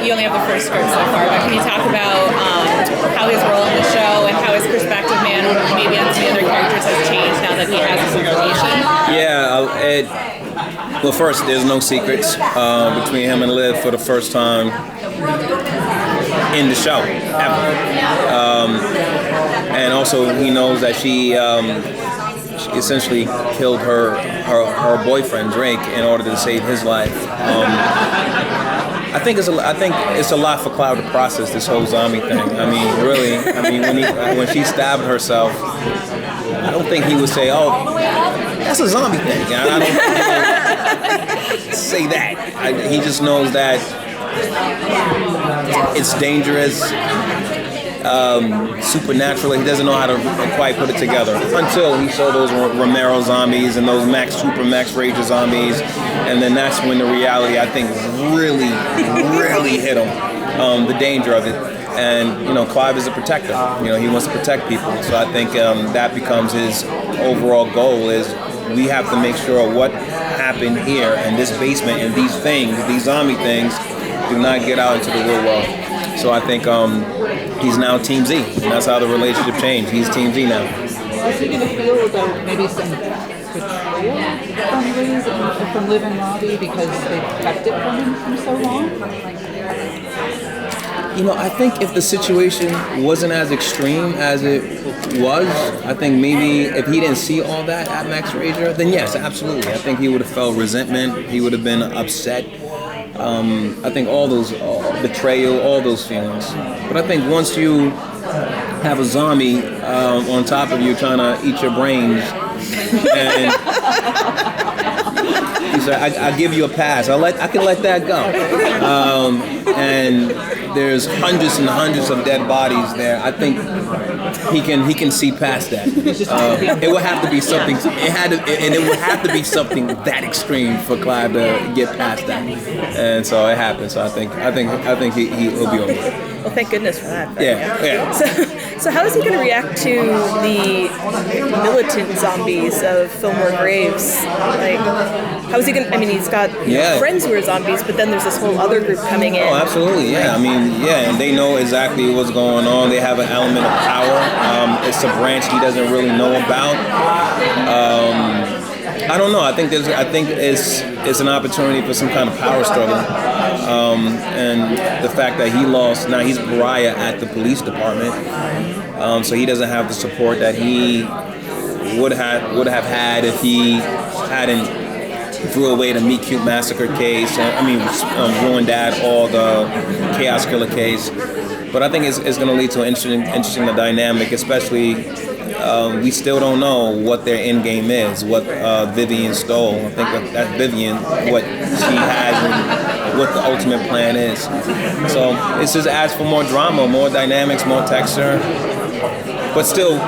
you only have the first script so far, but can you talk about how his role in the show and how his perspective, man, maybe on some of the other characters has changed now that he has this information? Well, first, there's no secrets between him and Liv for the first time in the show ever, and also he knows that she essentially killed her boyfriend Drake in order to save his life. I think it's a lot for Cloud to process, this whole zombie thing. I mean, really. I mean, when she stabbed herself, I don't think he would say, "Oh, that's a zombie thing." I don't think he would say that. He just knows that it's dangerous, supernatural. He doesn't know how to quite put it together until he saw those Romero zombies and those Super Max Rager zombies, and then that's when the reality, I think, really hit him. The danger of it. And, Clive is a protector. He wants to protect people. So I think that becomes his overall goal is we have to make sure what happened here in this basement and these zombie things, do not get out into the real world. So I think he's now Team Z. And that's how the relationship changed. He's Team Z now. I was beginning to feel about maybe some betrayal from Liv and Robbie because they kept it from him for so long? I think if the situation wasn't as extreme as it was, I think maybe if he didn't see all that at Max Rager, then yes, absolutely. I think he would have felt resentment. He would have been upset. I think all those betrayal, all those feelings. But I think once you have a zombie on top of you trying to eat your brains, and he's like, I give you a pass. I can let that go. And there's hundreds and hundreds of dead bodies there. I think he can see past that. It would have to be something. It would have to be something that extreme for Clive to get past that. And so it happened. So I think he'll be over it. Well, thank goodness for that. Yeah. So how is he going to react to the militant zombies of Fillmore Graves? Like, how is he going to, he's got friends who are zombies, but then there's this whole other group coming in. Oh, absolutely, yeah. And they know exactly what's going on. They have an element of power. It's a branch he doesn't really know about. I don't know. I think it's an opportunity for some kind of power struggle, and the fact that he lost. Now he's pariah at the police department, so he doesn't have the support that he would have had if he hadn't threw away the Meat Cute Massacre case. Ruined that all the Chaos Killer case. But I think it's going to lead to an interesting dynamic, especially. We still don't know what their end game is, what Vivian stole. I think that Vivian, what she has and what the ultimate plan is. So it just adds for more drama, more dynamics, more texture, but still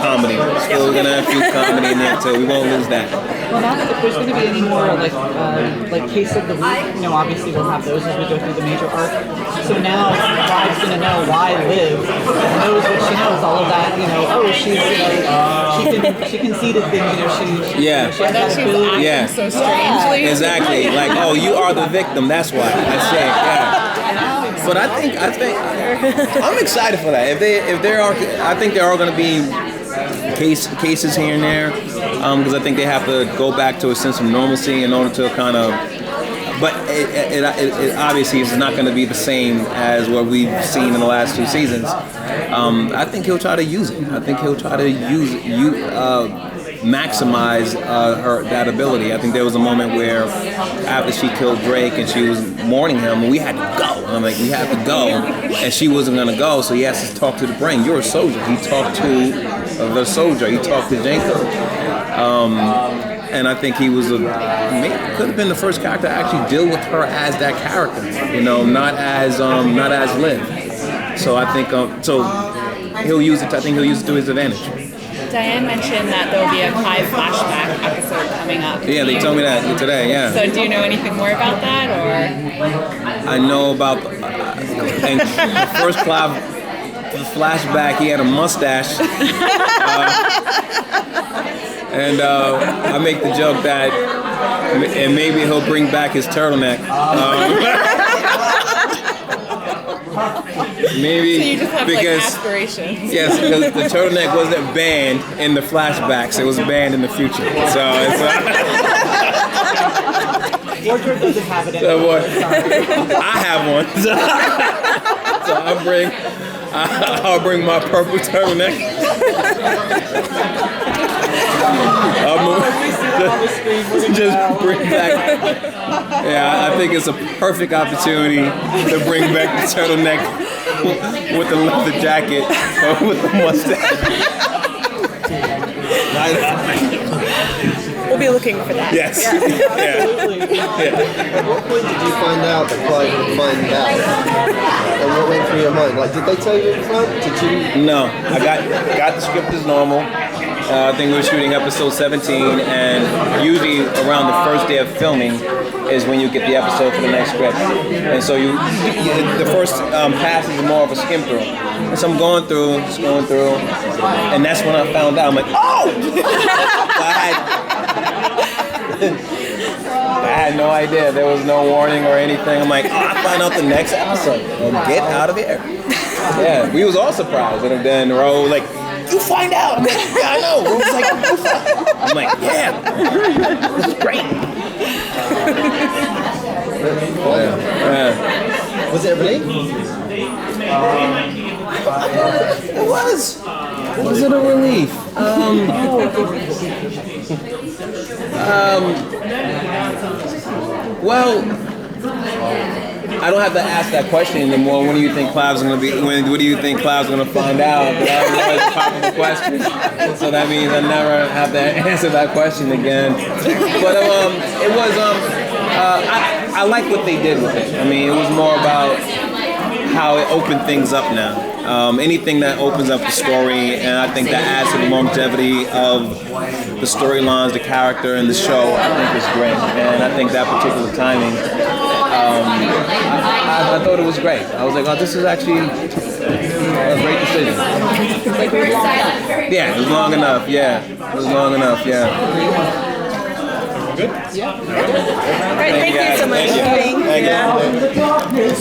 comedy. Still going to have few comedy in there too. We won't lose that. Well, not if there's going to be any more like case of the week. Obviously we'll have those as we go through the major arc. So now Clive's going to know why Liv knows what she knows. All of that, she conceded things. She has that ability. So strangely. Exactly. Like, oh, you are the victim. That's why. That's it. Yeah. But I think I'm excited for that. If there are, I think there are going to be cases here and there, because I think they have to go back to a sense of normalcy in order to kind of. But it obviously is not going to be the same as what we've seen in the last two seasons. I think he'll try to use it. I think he'll try to maximize that ability. I think there was a moment where after she killed Drake and she was mourning him, we had to go. I'm like, we have to go, and she wasn't going to go, so he has to talk to the brain. You're a soldier. He talked to the soldier. He talked to Jacob. And I think he was could have been the first character to actually deal with her as that character, not as Liv. So I think he'll use it. I think he'll use it to his advantage. Diane mentioned that there will be a Clive flashback episode coming up. Yeah, they told me that today. Yeah. So do you know anything more about that, or? I know about the first Clive flashback. He had a mustache. And I make the joke that, and maybe he'll bring back his turtleneck. Maybe So you just have like because aspirations. yes, because the turtleneck wasn't banned in the flashbacks; it was banned in the future. So it's. Wardrobe doesn't have it So anymore. what? I have one. So I'll bring my purple turtleneck. Just bring back. Yeah, I think it's a perfect opportunity to bring back the turtleneck with the leather jacket with the mustache. We'll be looking for that. Yes. Yeah. At what point did you find out that Clive would find out? And what went through your mind? Like, did they tell you in front? Did you? No, I got the script as normal. I think we were shooting episode 17, and usually around the first day of filming is when you get the episode for the next script. And so the first pass is more of a skim through. And so I'm going through, and that's when I found out. I'm like, oh! I had no idea. There was no warning or anything. I'm like, I find out the next episode. Well, get out of here. Yeah, we was all surprised. And then Ro was like, you find out. I'm like, yeah, I know. Ro was like, you find out. I'm like, yeah, this is great. Was it a relief? It was. Was it a relief? Well, I don't have to ask that question anymore. When do you think Clive's going to be? What do you think Clive's going to find out? But that was always a popular question. So that means I never have to answer that question again. But it was. I like what they did with it. I mean, it was more about how it opened things up now. Anything that opens up the story, and I think that adds to the longevity of the storylines, the character, and the show, I think is great. And I think that particular timing, I thought it was great. I was like, oh, this is actually a great decision. Yeah, it was long enough. Yeah, it was long enough. Yeah. All right, thank you so much. Thank you.